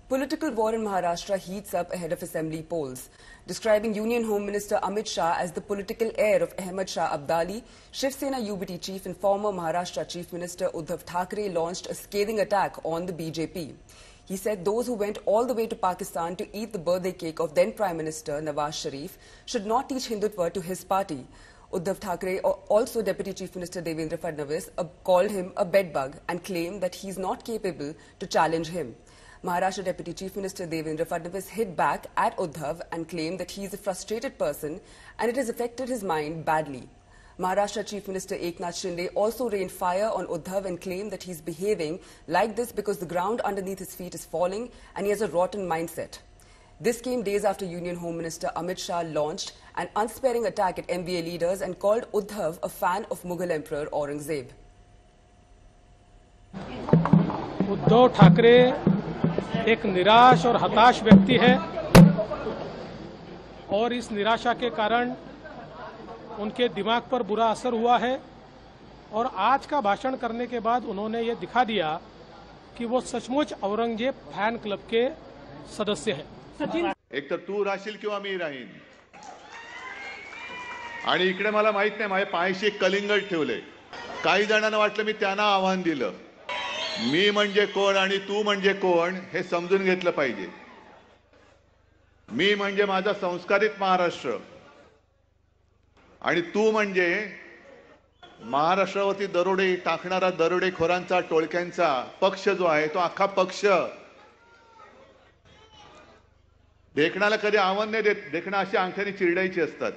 Political war in Maharashtra heats up ahead of assembly polls. Describing Union Home Minister Amit Shah as the political heir of Ahmed Shah Abdali, Shiv Sena UBT chief and former Maharashtra Chief Minister Uddhav Thackeray launched a scathing attack on the BJP. He said those who went all the way to Pakistan to eat the birthday cake of then Prime Minister Nawaz Sharif should not teach Hindutva to his party. Uddhav Thackeray, also Deputy Chief Minister Devendra Fadnavis, called him a bedbug and claimed that he is not capable to challenge him. Maharashtra Deputy Chief Minister Devendra Fadnavis hit back at Uddhav and claimed that he is a frustrated person and it has affected his mind badly. Maharashtra Chief Minister Eknath Shinde also rained fire on Uddhav and claimed that he is behaving like this because the ground underneath his feet is falling and he has a rotten mindset. This came days after Union Home Minister Amit Shah launched an unsparing attack at MVA leaders and called Uddhav a fan of Mughal Emperor Aurangzeb. Uddhav Thackeray एक निराश और हताश व्यक्ति है और इस निराशा के कारण उनके दिमाग पर बुरा असर हुआ है और आज का भाषण करने के बाद उन्होंने ये दिखा दिया कि वो सचमुच औरंगजेब फॅन क्लब के सदस्य हैं. एक तर तू राहशील किंवा मी राहीन आणि इकडे मला माहित नाही माझ्या पायाशी एक कलिंगड ठेवले. काही जणांना वाटलं मी त्यांना आव्हान दिलं. मी म्हणजे कोण आणि तू म्हणजे कोण हे समजून घेतलं पाहिजे. मी म्हणजे माझा संस्कारित महाराष्ट्र आणि तू म्हणजे महाराष्ट्रावरती दरोडे टाकणारा दरोडेखोरांचा टोळक्यांचा पक्ष जो आहे तो अख्खा पक्ष. देखणाला कधी आव्हान नाही देत. देखणा अशी अंगठ्याने चिरडायची असतात.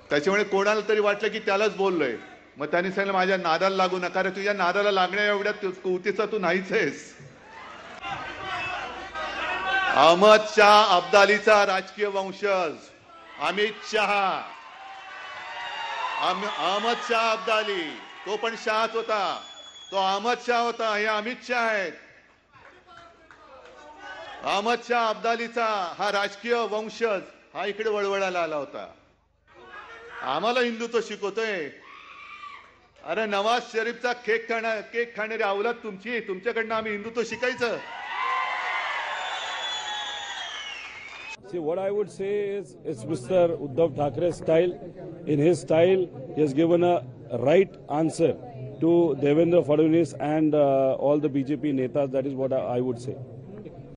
त्याच्यामुळे कोणाला तरी वाटलं की त्यालाच बोललोय. मग त्यांनी सांगितलं माझ्या नादाला लागू नका रे. तुझ्या नादाला लागण्या एवढ्या कुवतीचा तू नाहीच आहेस. अहमद शाह अब्दालीचा राजकीय वंशज अमित शहा. अहमद शाह अब्दाली तो पण शाहच होता. तो अहमद शाह होता. हे अमित शाह आहेत. अहमद शाह अब्दालीचा हा राजकीय वंशज हा इकडे वळवळायला आला होता. आम्हाला हिंदुत्व शिकवतोय. अरे नवाज शरीफचा केक खाणारी अवलाद तुमची. तुमच्याकडनं आम्ही हिंदुत्व शिकायचं. See, what I would say is it's Mr. Uddhav Thackeray's style. In his style, he has given a right answer to Devendra Fadnavis and all the BJP netas. That is what I would say.